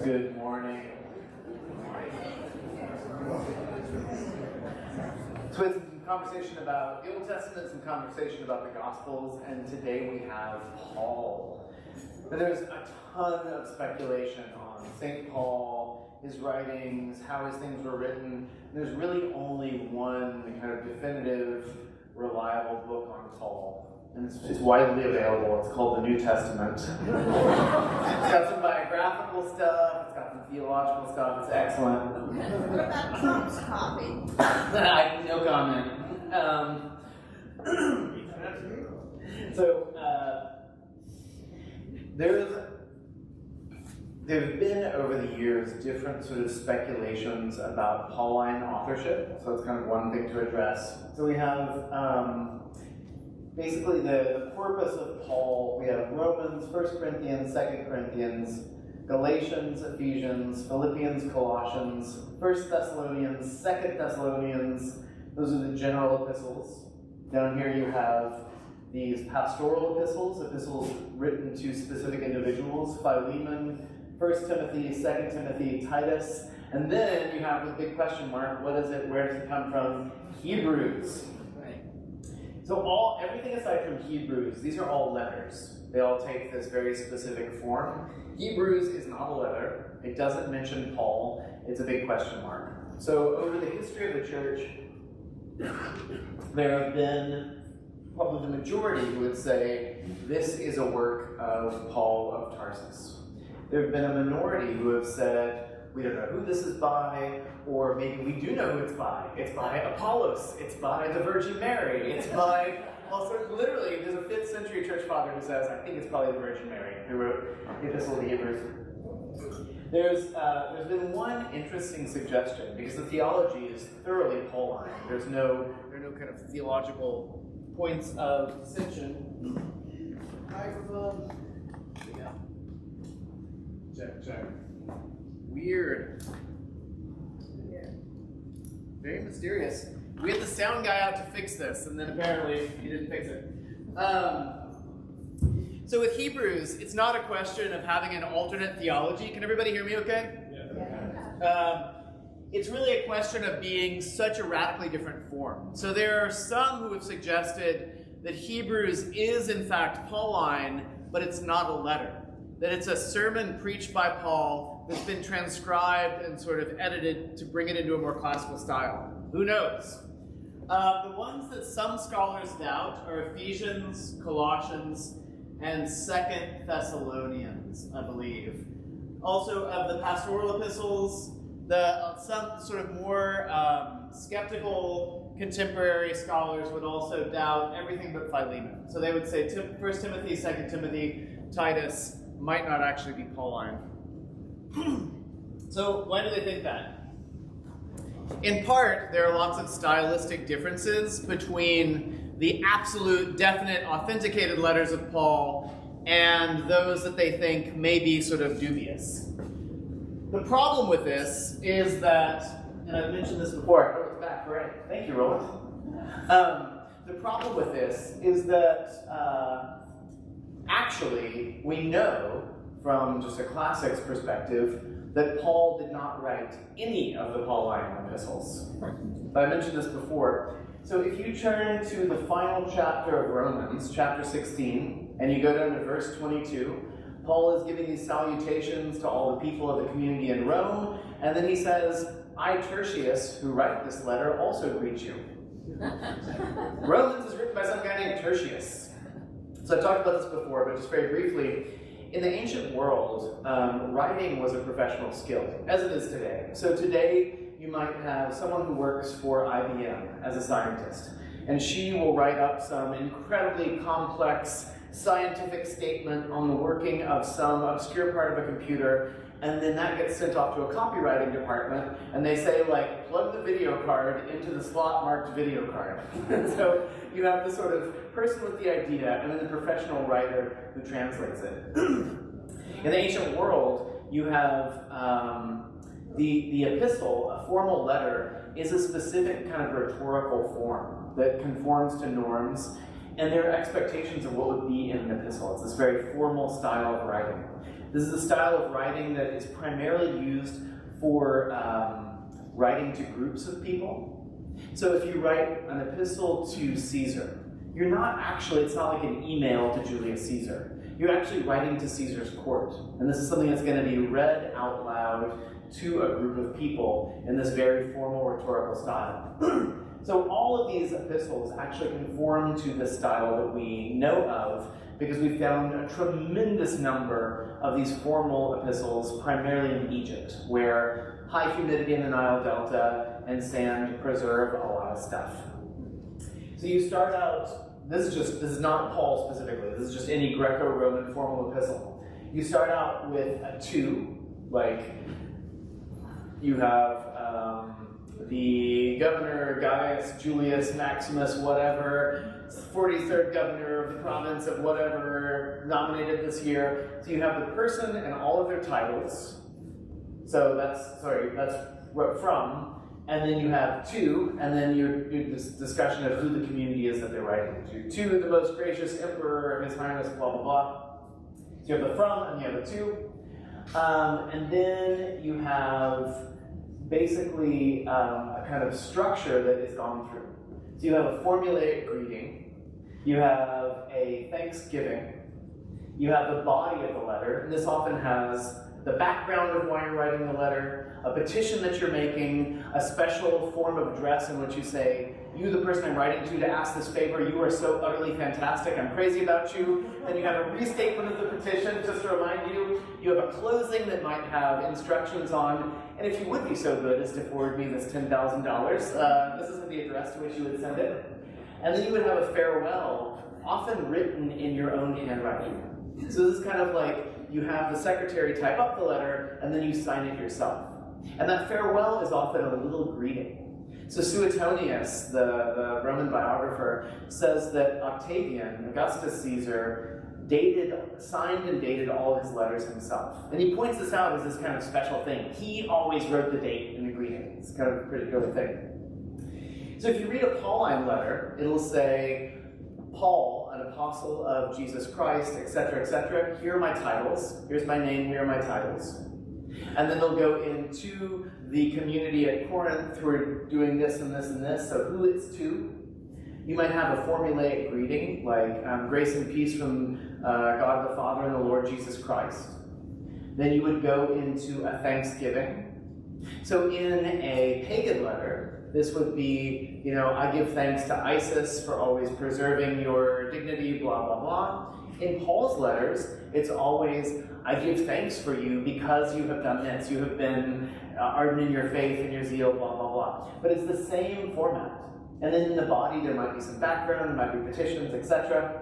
Good morning. So it's some conversation about the Old Testament, some conversation about the Gospels, and today we have Paul. Now, there's a ton of speculation on St. Paul, his writings, how his things were written. There's really only one kind of definitive, reliable book on Paul. And it's widely available. It's called the New Testament. It's got some biographical stuff. It's got some theological stuff. It's excellent. What about Trump's copy? No comment. There have been over the years different sort of speculations about Pauline authorship. So it's kind of one thing to address. So we have basically the corpus of Paul. We have Romans, 1 Corinthians, 2 Corinthians, Galatians, Ephesians, Philippians, Colossians, 1 Thessalonians, 2 Thessalonians. Those are the general epistles. Down here you have these pastoral epistles written to specific individuals, Philemon, 1 Timothy, 2 Timothy, Titus. And then you have the big question mark, what is it, where does it come from? Hebrews. So everything aside from Hebrews, these are all letters. They all take this very specific form. Hebrews is not a letter. It doesn't mention Paul. It's a big question mark. So over the history of the church, there have been probably the majority who would say this is a work of Paul of Tarsus. There have been a minority who have said, we don't know who this is by, or maybe we do know who it's by. It's by Apollos. It's by the Virgin Mary. It's by, also literally, there's a 5th century church father who says, I think it's probably the Virgin Mary who wrote the Epistle to the Hebrews. There's been one interesting suggestion, because the theology is thoroughly Pauline. There are no kind of theological points of dissension. Microphone. Yeah. Check. Weird. Very mysterious. We had the sound guy out to fix this, and then apparently he didn't fix it. So with Hebrews, it's not a question of having an alternate theology. Can everybody hear me okay? Yeah. It's really a question of being such a radically different form. So there are some who have suggested that Hebrews is in fact Pauline, but it's not a letter. That it's a sermon preached by Paul that's been transcribed and sort of edited to bring it into a more classical style. Who knows? The ones that some scholars doubt are Ephesians, Colossians, and 2 Thessalonians, I believe. Also, of the pastoral epistles, some sort of more skeptical contemporary scholars would also doubt everything but Philemon. So they would say 1 Timothy, 2 Timothy, Titus might not actually be Pauline. So why do they think that? In part, there are lots of stylistic differences between the absolute, definite, authenticated letters of Paul and those that they think may be sort of dubious. The problem with this is that, and I've mentioned this before, oh, it's back, right. Thank you, Roland. The problem with this is that actually we know from just a classics perspective that Paul did not write any of the Pauline epistles. I mentioned this before. So if you turn to the final chapter of Romans, chapter 16, and you go down to verse 22, Paul is giving these salutations to all the people of the community in Rome, and then he says, I, Tertius, who write this letter, also greet you. Romans is written by some guy named Tertius. So I've talked about this before, but just very briefly, in the ancient world, writing was a professional skill, as it is today. So today, you might have someone who works for IBM as a scientist, and she will write up some incredibly complex scientific statement on the working of some obscure part of a computer, and then that gets sent off to a copywriting department, and they say, like, plug the video card into the slot marked video card. So you have the sort of person with the idea, and then the professional writer who translates it. In the ancient world, you have the epistle, a formal letter, is a specific kind of rhetorical form that conforms to norms, and there are expectations of what would be in an epistle. It's this very formal style of writing. This is a style of writing that is primarily used for writing to groups of people. So if you write an epistle to Caesar, you're not actually, it's not like an email to Julius Caesar. You're actually writing to Caesar's court. And this is something that's going to be read out loud to a group of people in this very formal rhetorical style. So all of these epistles actually conform to the style that we know of because we found a tremendous number of these formal epistles primarily in Egypt, where high humidity in the Nile Delta and sand preserve a lot of stuff. So you start out, this is not Paul specifically, this is just any Greco-Roman formal epistle. You start out with a 2, like you have the governor Gaius Julius Maximus whatever, 43rd governor of the province of whatever, nominated this year. So you have the person and all of their titles. So that's from. And then you have to, and then your discussion of who the community is that they're writing to the most gracious emperor, His Highness, blah, blah, blah. So you have the from, and you have the to. And then you have basically a kind of structure that is gone through. So you have a formulaic greeting, you have a thanksgiving, you have the body of the letter, and this often has the background of why you're writing the letter, a petition that you're making, a special form of address in which you say, you, the person I'm writing to ask this favor, you are so utterly fantastic, I'm crazy about you. Then you have a restatement of the petition just to remind you. You have a closing that might have instructions on, and if you would be so good as to forward me this $10,000, this isn't the address to which you would send it. And then you would have a farewell, often written in your own handwriting. So this is kind of like, you have the secretary type up the letter, and then you sign it yourself. And that farewell is often a little greeting. So Suetonius, the Roman biographer, says that Octavian, Augustus Caesar, signed and dated all his letters himself. And he points this out as this kind of special thing. He always wrote the date in the greeting. It's kind of a pretty cool thing. So if you read a Pauline letter, it'll say, Paul, an apostle of Jesus Christ, etc., etc. Here are my titles. Here's my name, here are my titles. And then they'll go into the community at Corinth who are doing this and this and this, so who it's to. You might have a formulaic greeting, like grace and peace from God the Father and the Lord Jesus Christ. Then you would go into a thanksgiving. So in a pagan letter, this would be, I give thanks to Isis for always preserving your dignity, blah, blah, blah. In Paul's letters, it's always, I give thanks for you because you have done this. You have been ardent in your faith and your zeal, blah, blah, blah. But it's the same format. And then in the body, there might be some background, there might be petitions, etc.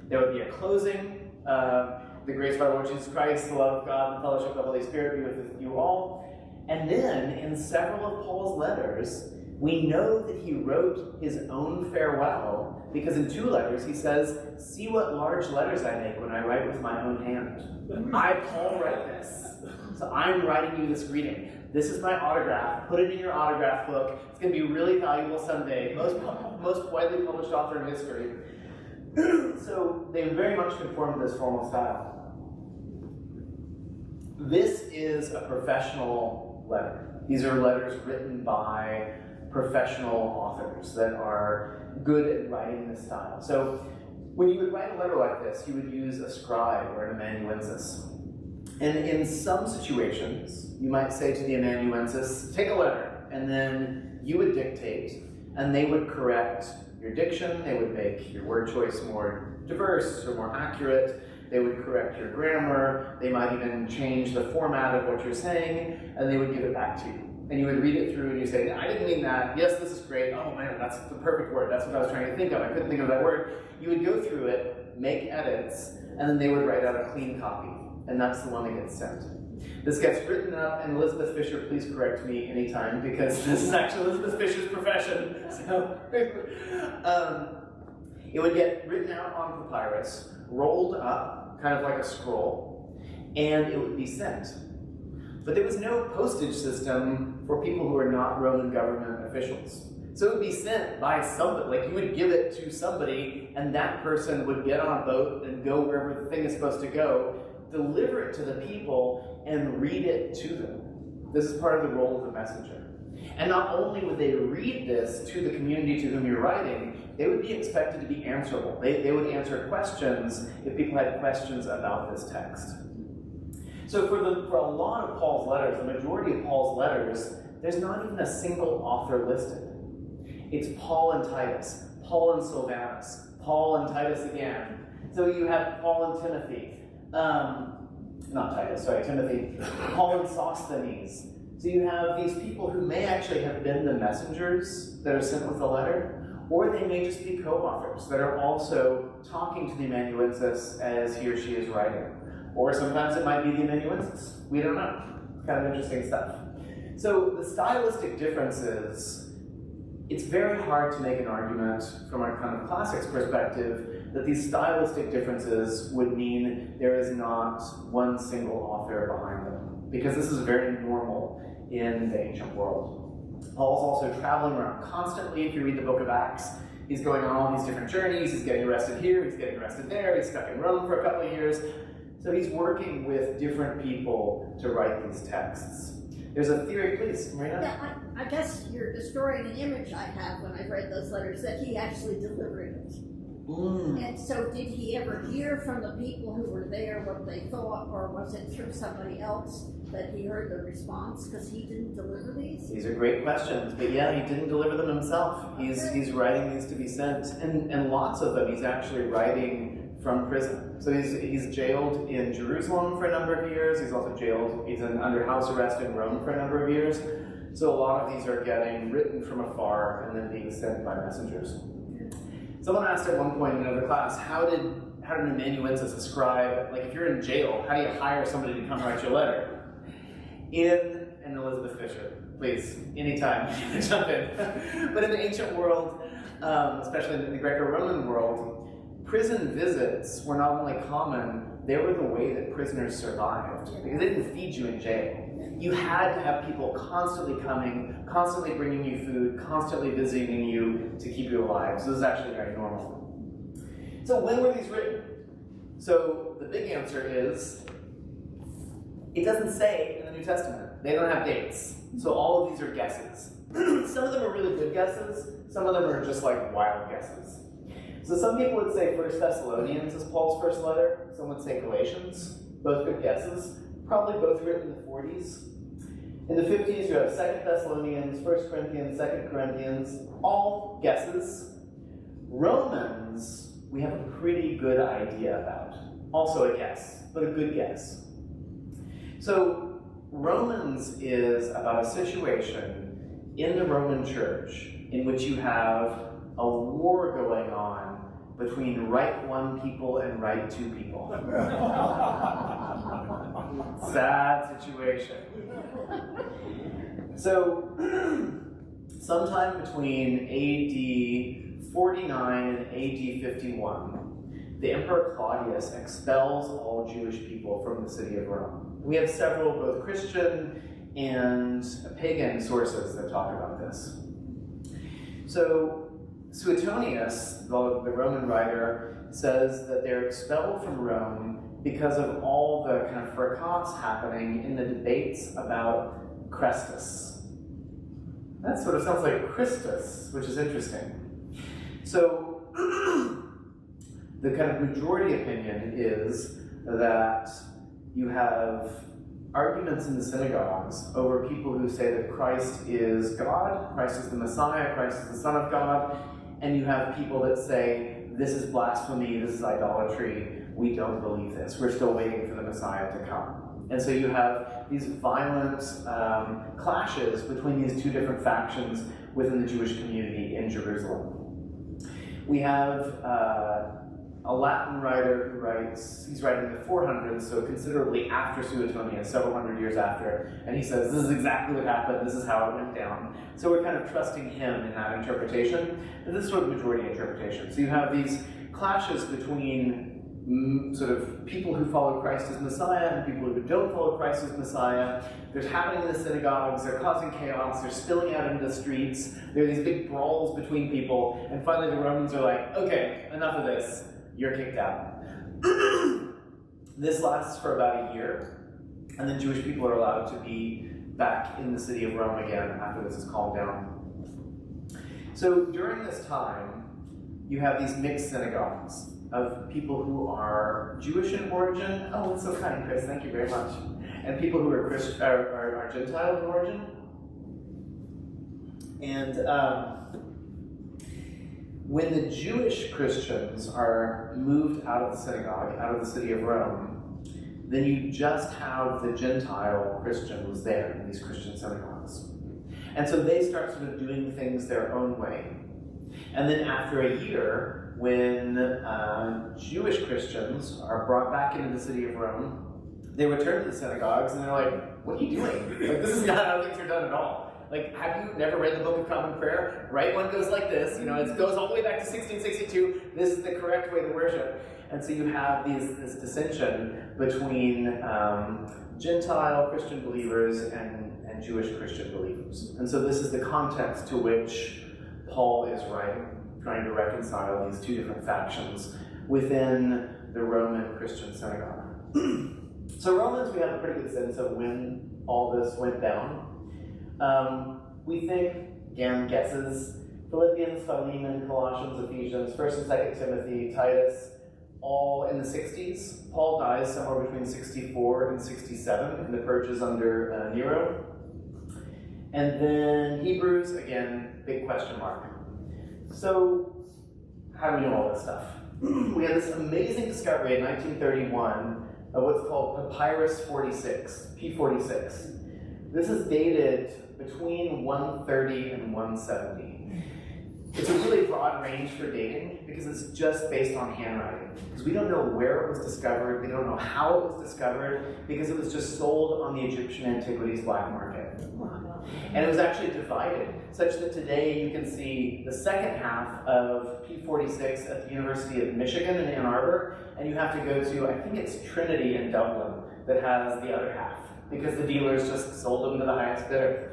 There would be a closing. The grace of our Lord Jesus Christ, the love of God, and the fellowship of the Holy Spirit be with you all. And then, in several of Paul's letters, we know that he wrote his own farewell, because in 2 letters he says, see what large letters I make when I write with my own hand. I, Paul, write this. So I'm writing you this greeting. This is my autograph. Put it in your autograph book. It's going to be really valuable someday. Most widely published author in history. So they very much conform to this formal style. This is a professional letter. These are letters written by professional authors that are good at writing this style. So when you would write a letter like this, you would use a scribe or an amanuensis. And in some situations, you might say to the amanuensis, take a letter, and then you would dictate, and they would correct your diction, they would make your word choice more diverse or more accurate, they would correct your grammar, they might even change the format of what you're saying, and they would give it back to you. And you would read it through and you say, I didn't mean that, yes, this is great, oh man, that's the perfect word, that's what I was trying to think of, I couldn't think of that word. You would go through it, make edits, and then they would write out a clean copy, and that's the one that gets sent. This gets written up, and Elizabeth Fisher, please correct me anytime, because this is actually Elizabeth Fisher's profession. So, it would get written out on papyrus, rolled up, kind of like a scroll, and it would be sent. But there was no postage system for people who are not Roman government officials. So it would be sent by somebody, like you would give it to somebody, and that person would get on a boat and go wherever the thing is supposed to go, deliver it to the people and read it to them. This is part of the role of the messenger. And not only would they read this to the community to whom you're writing, they would be expected to be answerable. They would answer questions if people had questions about this text. So for a lot of Paul's letters, the majority of Paul's letters, there's not even a single author listed. It's Paul and Titus, Paul and Silvanus, Paul and Titus again. So you have Paul and Timothy, Timothy, Paul and Sosthenes. So you have these people who may actually have been the messengers that are sent with the letter, or they may just be co-authors that are also talking to the amanuensis as he or she is writing. Or sometimes it might be the amanuensis. We don't know. Kind of interesting stuff. So the stylistic differences, it's very hard to make an argument from our kind of classics perspective that these stylistic differences would mean there is not one single author behind them, because this is very normal in the ancient world. Paul's also traveling around constantly. If you read the book of Acts, he's going on all these different journeys. He's getting arrested here, he's getting arrested there, he's stuck in Rome for a couple of years. So he's working with different people to write these texts. There's a theory, please, Marina? Yeah, I guess you're destroying an image I have when I've read those letters, that he actually delivered it. And so did he ever hear from the people who were there what they thought, or was it through somebody else that he heard the response, because he didn't deliver these? These are great questions, but yeah, he didn't deliver them himself. He's writing these to be sent, and lots of them he's actually writing from prison. So he's jailed in Jerusalem for a number of years. He's also jailed, he's under house arrest in Rome for a number of years. So a lot of these are getting written from afar and then being sent by messengers. Someone asked at one point in another class, how did an amanuensis, a scribe, like if you're in jail, how do you hire somebody to come write your letter? And Elizabeth Fisher, please, anytime, jump in. But in the ancient world, especially in the Greco-Roman world, prison visits were not only common, they were the way that prisoners survived, because they didn't feed you in jail. You had to have people constantly coming, constantly bringing you food, constantly visiting you to keep you alive. So this is actually very normal. So when were these written? So the big answer is, it doesn't say in the New Testament. They don't have dates. So all of these are guesses. Some of them are really good guesses. Some of them are just like wild guesses. So some people would say 1 Thessalonians is Paul's first letter. Some would say Galatians. Both good guesses. Probably both written in the 40s. In the 50s, you have 2 Thessalonians, 1 Corinthians, 2 Corinthians, all guesses. Romans, we have a pretty good idea about. Also a guess, but a good guess. So Romans is about a situation in the Roman Church in which you have a war going on between right one people and right two people. Sad situation. So, sometime between AD 49 and AD 51, the Emperor Claudius expels all Jewish people from the city of Rome. We have several, both Christian and pagan sources that talk about this. So, Suetonius, the Roman writer, says that they're expelled from Rome because of all the kind of fracas happening in the debates about Chrestus. That sort of sounds like Christus, which is interesting. So, the kind of majority opinion is that you have arguments in the synagogues over people who say that Christ is God, Christ is the Messiah, Christ is the Son of God, and you have people that say, this is blasphemy, this is idolatry, we don't believe this, we're still waiting for the Messiah to come. And so you have these violent clashes between these two different factions within the Jewish community in Jerusalem. We have a Latin writer who writes, he's writing in the 400s, so considerably after Suetonius, several hundred years after, and he says, this is exactly what happened, this is how it went down. So we're kind of trusting him in that interpretation, and this is sort of majority interpretation. So you have these clashes between sort of people who follow Christ as Messiah and people who don't follow Christ as Messiah. There's happening in the synagogues, they're causing chaos, they're spilling out into the streets, there are these big brawls between people, and finally the Romans are like, okay, enough of this, you're kicked out. This lasts for about a year, and then Jewish people are allowed to be back in the city of Rome again after this is calmed down. So during this time, you have these mixed synagogues of people who are Jewish in origin. Oh, that's so kind, Chris. Thank you very much. And people who are are Gentile in origin. And when the Jewish Christians are moved out of the synagogue, out of the city of Rome, then you just have the Gentile Christians there in these Christian synagogues. And so they start sort of doing things their own way. And then after a year, when Jewish Christians are brought back into the city of Rome, they return to the synagogues and they're like, what are you doing? Like, this is not how things are done at all. Like, have you never read the Book of Common Prayer? Right one goes like this, you know, it goes all the way back to 1662. This is the correct way to worship. And so you have this dissension between Gentile Christian believers and Jewish Christian believers. And so this is the context to which Paul is writing, trying to reconcile these two different factions within the Roman Christian synagogue. So Romans, we have a pretty good sense of when all this went down. We think, again, guesses, Philippians, Philemon, Colossians, Ephesians, 1st and 2nd Timothy, Titus, all in the 60s. Paul dies somewhere between 64 and 67, and the purges under Nero. And then Hebrews, again, big question mark. So, how do we know all this stuff? We had this amazing discovery in 1931 of what's called Papyrus 46, P46. This is dated between 130 and 170. It's a really broad range for dating because it's just based on handwriting. Because we don't know where it was discovered, we don't know how it was discovered, because it was just sold on the Egyptian antiquities black market. And it was actually divided, such that today you can see the second half of P46 at the University of Michigan in Ann Arbor, and you have to go to, I think it's Trinity in Dublin, that has the other half, because the dealers just sold them to the highest bidder.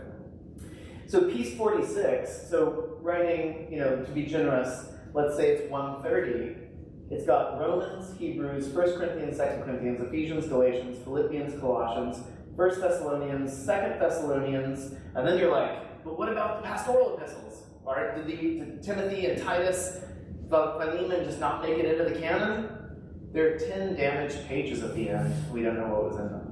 So piece 46, so writing, you know, to be generous, let's say it's 130, it's got Romans, Hebrews, 1 Corinthians, 2 Corinthians, Ephesians, Galatians, Philippians, Colossians, 1 Thessalonians, 2 Thessalonians, and then you're like, but what about the pastoral epistles? All right, did Timothy and Titus, Philemon just not make it into the canon? There are 10 damaged pages at the end. We don't know what was in them.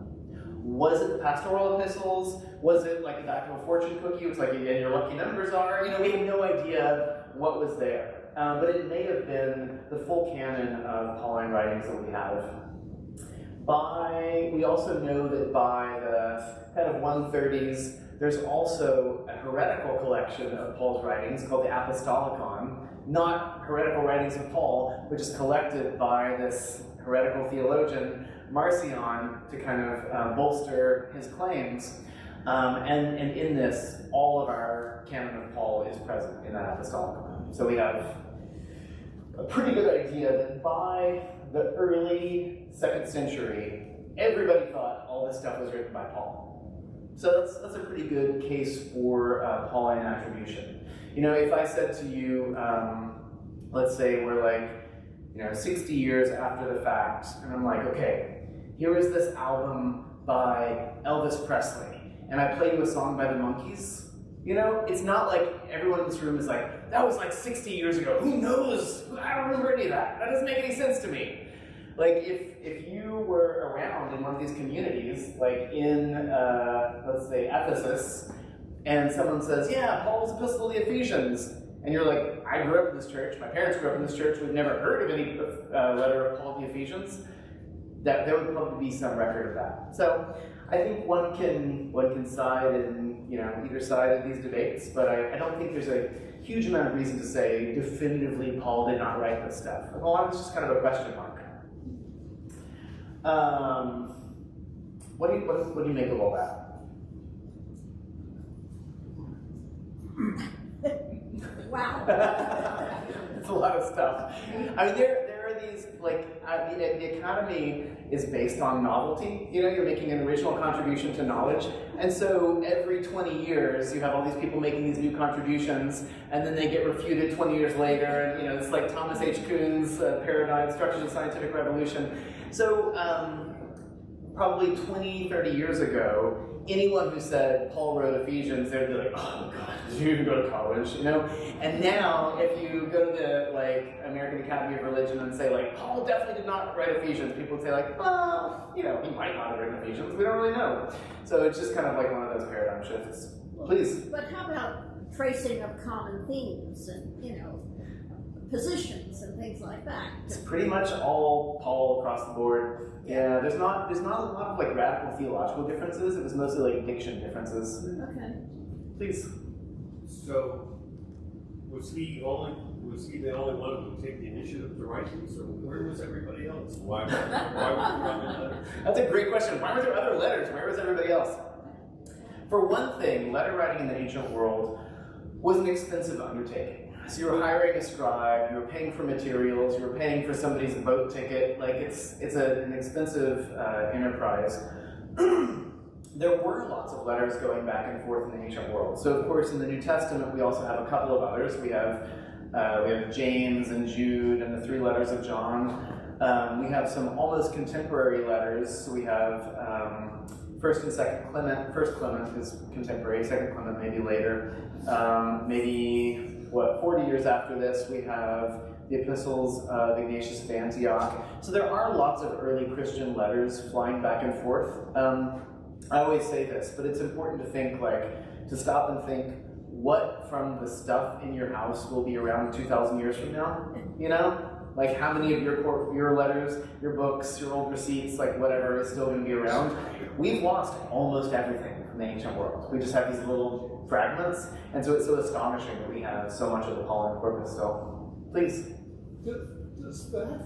Was it the pastoral epistles? Was it like the back of a fortune cookie? It was like, and your lucky numbers are? You know, we have no idea what was there. But it may have been the full canon of Pauline writings that we have. We also know that by the kind of 130s, there's also a heretical collection of Paul's writings called the Apostolicon. Not heretical writings of Paul, but just collected by this heretical theologian, Marcion, to kind of bolster his claims. And in this, all of our canon of Paul is present in that Apostolicon. So we have a pretty good idea that by the early 2nd century, everybody thought all this stuff was written by Paul. So that's a pretty good case for Pauline attribution. You know, if I said to you, let's say we're like, 60 years after the fact, and I'm like, okay, here is this album by Elvis Presley, and I play you a song by the Monkees. It's not like everyone in this room is like, that was like 60 years ago. Who knows? I don't remember any of that. That doesn't make any sense to me. Like, if you were around in one of these communities, like in, let's say, Ephesus, and someone says, yeah, Paul's epistle to the Ephesians, and you're like, I grew up in this church, my parents grew up in this church, we've never heard of any letter of Paul to the Ephesians, that there would probably be some record of that. So I think one can side in either side of these debates, but I don't think there's a huge amount of reason to say definitively Paul did not write this stuff. A lot of it's just kind of a question mark. What do you make of all that? Wow. It's a lot of stuff. I mean, there are these, the economy is based on novelty. You're making an original contribution to knowledge. And so every 20 years, you have all these people making these new contributions, and then they get refuted 20 years later, and it's like Thomas H. Kuhn's paradigm, Structures of Scientific Revolution. So, probably 20, 30 years ago, anyone who said Paul wrote Ephesians, they'd be like, oh God, did you even go to college, you know? And now, if you go to the American Academy of Religion and say Paul definitely did not write Ephesians, people would say well, you know, he might not have written Ephesians, we don't really know. So it's just kind of like one of those paradigm shifts. Please. But how about tracing of common themes and, you know, positions and things like that? It's pretty much all Paul across the board. Yeah, there's not a lot of radical theological differences. It was mostly diction differences. Okay. Please. So, was he the only one who would take the initiative to write these, or where was everybody else? Why was there other letters? That's a great question. Why were there other letters? Where was everybody else? For one thing, letter writing in the ancient world was an expensive undertaking. So you were hiring a scribe, you were paying for materials, you were paying for somebody's boat ticket. It's an expensive enterprise. There were lots of letters going back and forth in the ancient world. So of course in the New Testament we also have a couple of others. We have James and Jude and the 3 letters of John. We have some almost contemporary letters. So we have First and Second Clement. First Clement is contemporary, Second Clement maybe later. Maybe 40 years after this, we have the epistles of Ignatius of Antioch. So there are lots of early Christian letters flying back and forth. I always say this, but it's important to think, to stop and think, what from the stuff in your house will be around 2,000 years from now? You know? How many of your letters, your books, your old receipts, whatever is still going to be around? We've lost almost everything from the ancient world. We just have these little fragments, and so it's so astonishing that we have so much of the Pauline corpus still. Please. Does that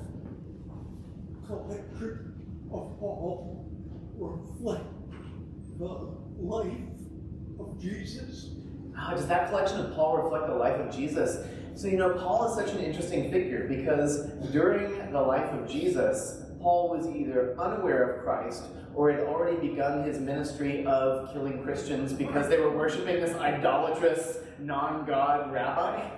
collection of Paul reflect the life of Jesus? Does that collection of Paul reflect the life of Jesus? So, Paul is such an interesting figure because during the life of Jesus, Paul was either unaware of Christ or had already begun his ministry of killing Christians because they were worshiping this idolatrous, non-God rabbi.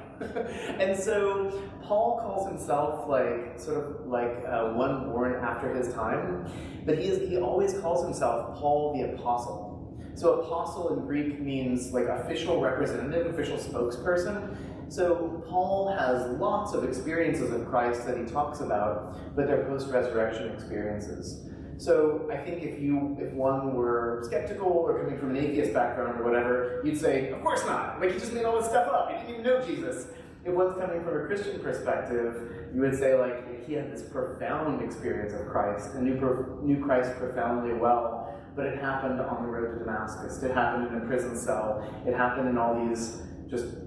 And so Paul calls himself one born after his time, but he always calls himself Paul the Apostle. So apostle in Greek means official representative, official spokesperson. So Paul has lots of experiences of Christ that he talks about, but they're post-resurrection experiences. So I think if one were skeptical or coming from an atheist background or whatever, you'd say, of course not. He just made all this stuff up. He didn't even know Jesus. If one's coming from a Christian perspective, you would say he had this profound experience of Christ and knew Christ profoundly well, but it happened on the road to Damascus. It happened in a prison cell. It happened in all these just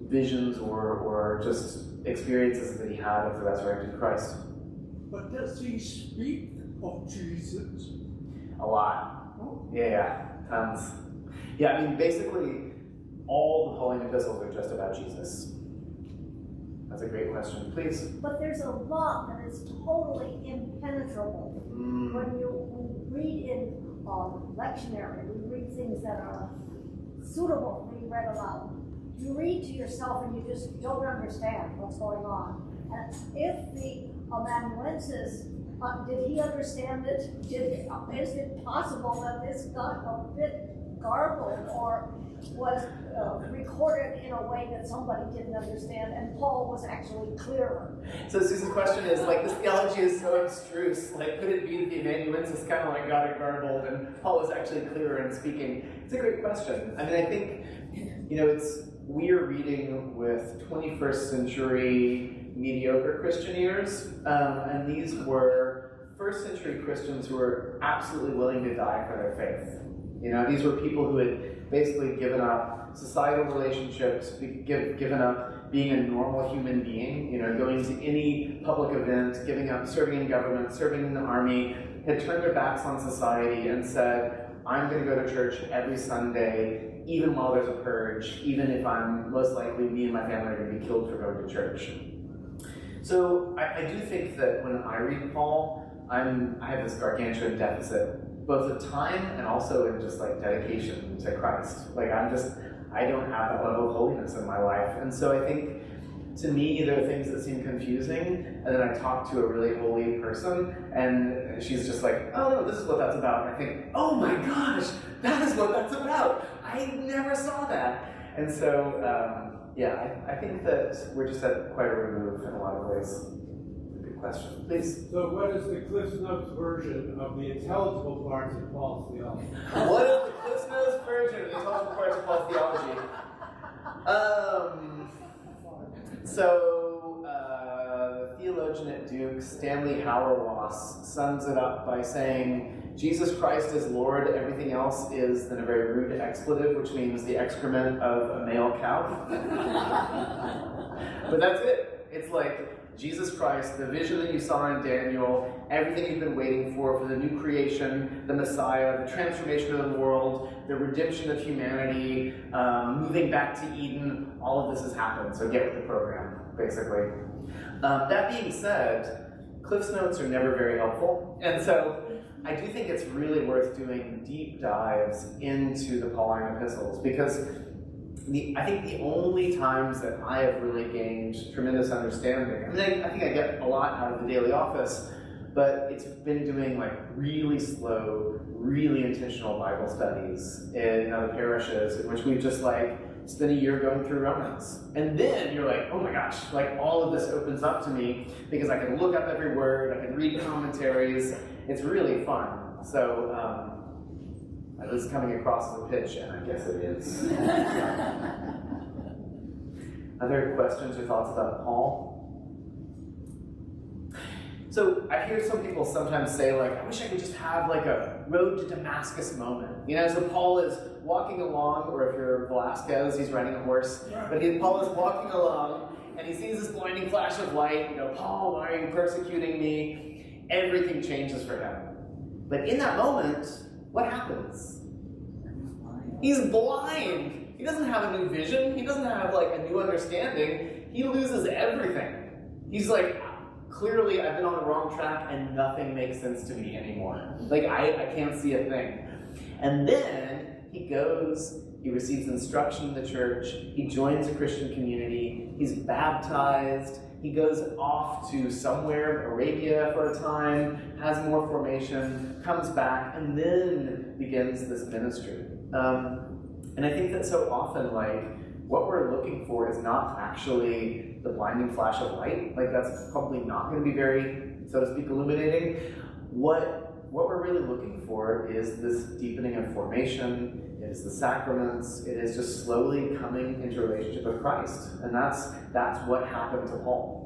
visions or just experiences that he had of the resurrected Christ. But does he speak of Jesus? A lot. Yeah, tons. Yeah, basically, all the Pauline epistles are just about Jesus. That's a great question. Please. But there's a lot that is totally impenetrable. When we read in lectionary, we read things that are suitable to be read aloud. You read to yourself and you just don't understand what's going on. And if the amanuensis, did he understand it? Is it possible that this got a bit garbled or was recorded in a way that somebody didn't understand and Paul was actually clearer? So Susan's question is, this theology is so abstruse, could it be that the amanuensis kind of got it garbled and Paul was actually clearer in speaking? It's a great question. I think, we're reading with 21st century mediocre Christian ears, and these were first century Christians who were absolutely willing to die for their faith. These were people who had basically given up societal relationships, given up being a normal human being, going to any public event, giving up serving in government, serving in the army, had turned their backs on society and said, I'm going to go to church every Sunday, even while there's a purge, even if most likely me and my family are going to be killed for going to church. So I do think that when I read Paul, I have this gargantuan deficit, both of time and also in just dedication to Christ. I don't have that level of holiness in my life. And so I think to me, there are things that seem confusing, and then I talk to a really holy person, and she's just like, oh no, this is what that's about. And I think, oh my gosh, that is what that's about. I never saw that. And so, I think that we're just at quite a remove in a lot of ways. Good question. Please. So what is the Cliff Notes version of the intelligible parts of Paul's theology? What is the Cliff Notes version of the intelligible parts of Paul's theology? Theologian at Duke, Stanley Hauerwas, sums it up by saying, Jesus Christ is Lord, everything else is then a very rude expletive, which means the excrement of a male cow. But that's it. It's like Jesus Christ, the vision that you saw in Daniel, everything you've been waiting for the new creation, the Messiah, the transformation of the world, the redemption of humanity, moving back to Eden, all of this has happened, so get with the program, basically. That being said, Cliff's Notes are never very helpful, and so I do think it's really worth doing deep dives into the Pauline epistles, because I think the only times that I have really gained tremendous understanding, I mean, I think I get a lot out of the daily office, but it's been doing like really slow, really intentional Bible studies in other parishes, in which we've just like spent a year going through Romans. And then you're like, oh my gosh, like all of this opens up to me because I can look up every word, I can read commentaries. It's really fun. So, this is coming across as a pitch, and I guess it is. Other questions or thoughts about Paul? So I hear some people sometimes say, like, I wish I could just have like a road to Damascus moment. You know, so Paul is walking along, or if you're Velasquez, he's riding a horse, but Paul is walking along, and he sees this blinding flash of light, you know, Paul, why are you persecuting me? Everything changes for him. But in that moment, what happens? He's blind. He doesn't have a new vision. He doesn't have like a new understanding. He loses everything. He's like, clearly I've been on the wrong track and nothing makes sense to me anymore. Like I can't see a thing. And then he goes, he receives instruction in the church, he joins a Christian community, he's baptized, he goes off to somewhere, Arabia for a time, has more formation, comes back, and then begins this ministry. And I think that so often, like, what we're looking for is not actually the blinding flash of light. Like, that's probably not going to be very, so to speak, illuminating. What we're really looking for is this deepening of formation. It is the sacraments. It is just slowly coming into relationship with Christ. And that's what happened to Paul.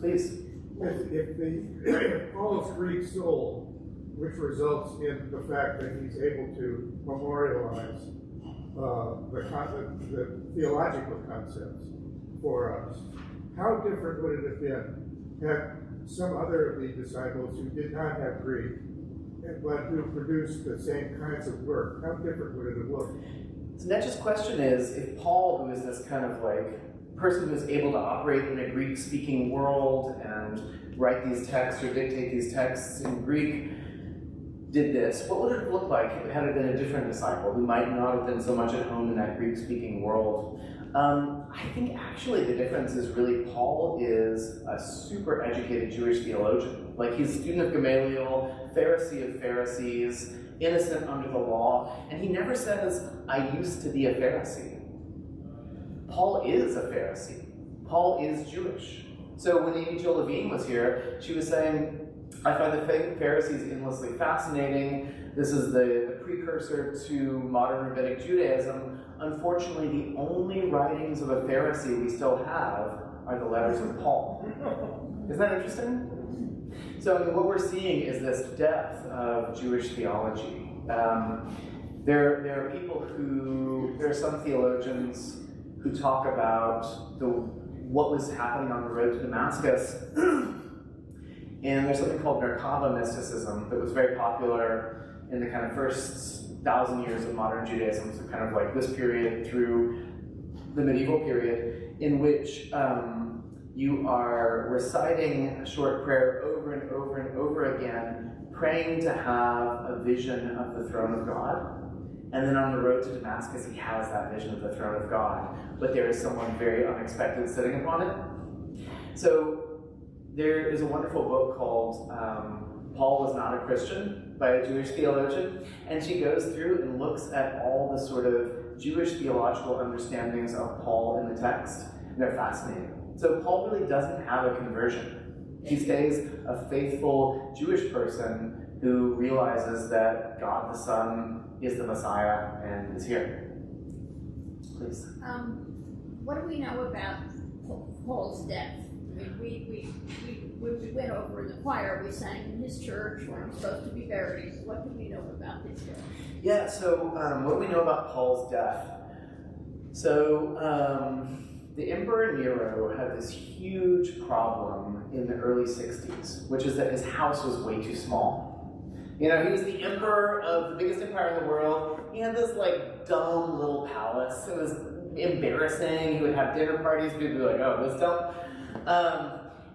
Please. If Paul's Greek soul, which results in the fact that he's able to memorialize the theological concepts for us, how different would it have been had some other of the disciples who did not have Greek, but who produced the same kinds of work, how different would it have looked? So Netch's question is, if Paul, who is this kind of like person who is able to operate in a Greek-speaking world and write these texts or dictate these texts in Greek, did this, what would it have looked like had it been a different disciple who might not have been so much at home in that Greek-speaking world? I think actually the difference is really Paul is a super educated Jewish theologian. Like, he's a student of Gamaliel, Pharisee of Pharisees, innocent under the law, and he never says, I used to be a Pharisee. Paul is a Pharisee. Paul is Jewish. So when Amy Jill Levine was here, she was saying, I find the Pharisees endlessly fascinating. This is the precursor to modern rabbinic Judaism. Unfortunately, the only writings of a Pharisee we still have are the letters of Paul. Isn't that interesting? So I mean, what we're seeing is this depth of Jewish theology. There are people there are some theologians who talk about what was happening on the road to Damascus. And there's something called Merkava mysticism that was very popular in the kind of first 1,000 years of modern Judaism, so kind of like this period through the medieval period, in which you are reciting a short prayer over and over and over again, praying to have a vision of the throne of God. And then on the road to Damascus, he has that vision of the throne of God, but there is someone very unexpected sitting upon it. So there is a wonderful book called Paul Was Not a Christian by a Jewish theologian, and she goes through and looks at all the sort of Jewish theological understandings of Paul in the text, and they're fascinating. So Paul really doesn't have a conversion. He stays a faithful Jewish person who realizes that God the Son is the Messiah and is here. Please. What do we know about Paul's death? I mean, when we went over in the choir, we sang in his church where he's supposed to be buried. What do we know about his death? Yeah, so what do we know about Paul's death? So the Emperor Nero had this huge problem in the early 60s, which is that his house was way too small. You know, he was the emperor of the biggest empire in the world. He had this like dumb little palace. It was embarrassing. He would have dinner parties. People would be like, oh, this dumb.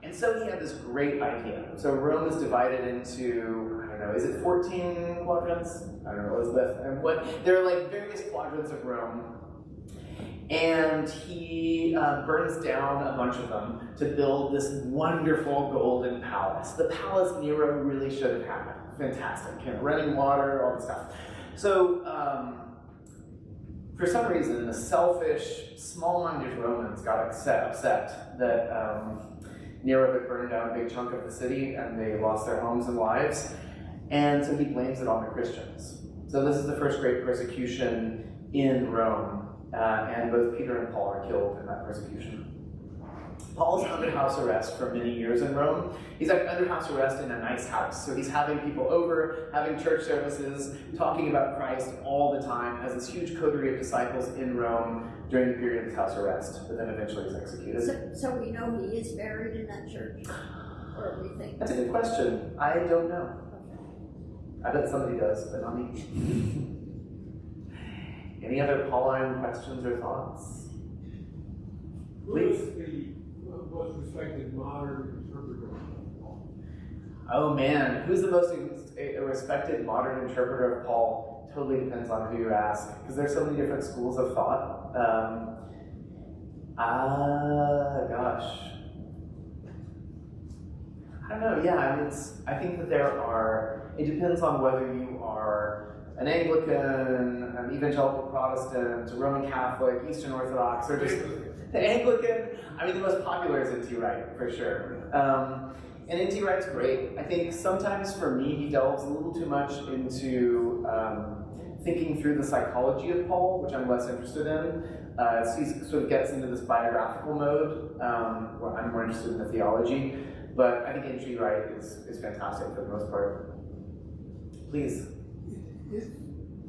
And so he had this great idea. So Rome is divided into, I don't know, is it 14 quadrants? I don't know, Elizabeth. And what, there are like various quadrants of Rome. And he burns down a bunch of them to build this wonderful golden palace. The palace Nero really should have had. Fantastic, you know, running water, all this stuff. So, for some reason, the selfish, small-minded Romans got upset that Nero had burned down a big chunk of the city and they lost their homes and lives. And so he blames it on the Christians. So this is the first great persecution in Rome. And both Peter and Paul are killed in that persecution. Paul's under house arrest for many years in Rome. He's like under house arrest in a nice house. So he's having people over, having church services, talking about Christ all the time, has this huge coterie of disciples in Rome during the period of his house arrest, but then eventually he's executed. So we know he is buried in that church? Or we think? That's a good question. I don't know. I bet somebody does, but not me. Any other Pauline questions or thoughts? Please. Who is the most respected modern interpreter of Paul? Oh man, who's the most respected modern interpreter of Paul? Totally depends on who you ask, because there's so many different schools of thought. Gosh. I don't know, yeah, I mean, I think that there are, it depends on whether you are an Anglican, an evangelical Protestant, a Roman Catholic, Eastern Orthodox, or just the Anglican. I mean, the most popular is N.T. Wright, for sure. And N.T. Wright's great. I think sometimes for me, he delves a little too much into thinking through the psychology of Paul, which I'm less interested in. So he sort of gets into this biographical mode, where I'm more interested in the theology. But I think N.T. Wright is fantastic for the most part. Please. Is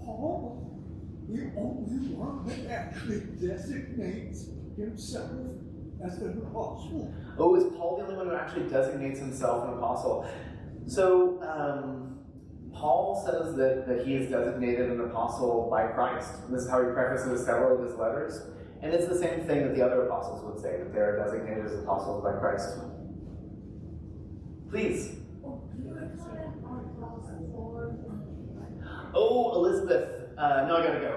Paul the only one that actually designates himself as an apostle? Oh, is Paul the only one who actually designates himself an apostle? So, Paul says that he is designated an apostle by Christ. And this is how he prefaces several of his letters. And it's the same thing that the other apostles would say, that they are designated as apostles by Christ. Please. Oh, Elizabeth. No, I gotta go.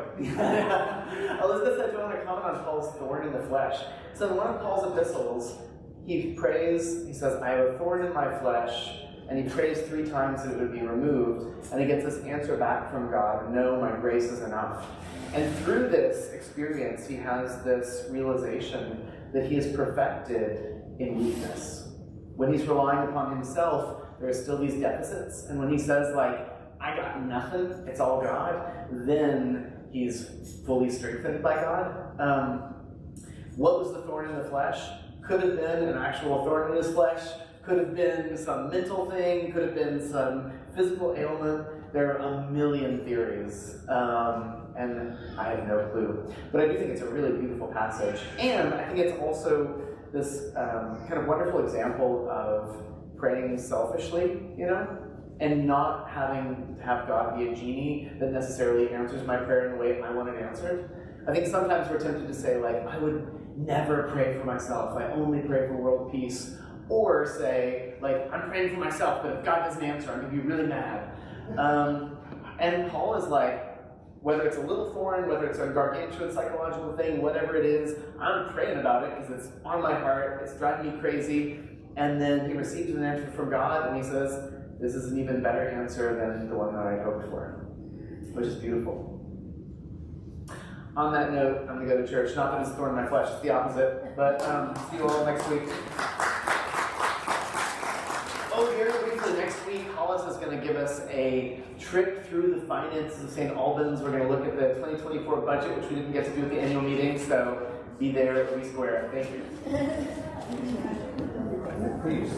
Elizabeth said, do you want to comment on Paul's thorn in the flesh? So in one of Paul's epistles, he prays, he says, I have a thorn in my flesh, and he prays 3 times that it would be removed, and he gets this answer back from God, no, my grace is enough. And through this experience, he has this realization that he is perfected in weakness. When he's relying upon himself, there are still these deficits, and when he says, like, I got nothing, it's all God, then he's fully strengthened by God. What was the thorn in the flesh? Could have been an actual thorn in his flesh, could have been some mental thing, could have been some physical ailment. There are a million theories, and I have no clue. But I do think it's a really beautiful passage. And I think it's also this kind of wonderful example of praying selfishly, you know? And not having to have God be a genie that necessarily answers my prayer in the way I want it answered. I think sometimes we're tempted to say, like, I would never pray for myself. I only pray for world peace. Or say, like, I'm praying for myself, but if God doesn't answer, I'm going to be really mad. And Paul is like, Whether it's a little foreign, whether it's a gargantuan psychological thing, whatever it is, I'm praying about it because it's on my heart, it's driving me crazy. And then he receives an answer from God, and he says, this is an even better answer than the one that I hoped for, which is beautiful. On that note, I'm going to go to church. Not that it's a thorn in my flesh, it's the opposite. But see you all next week. Oh, very briefly, next week, Hollis is going to give us a trip through the finances of St. Albans. We're going to look at the 2024 budget, which we didn't get to do at the annual meeting, so be there at Louis Square. Thank you. Peace.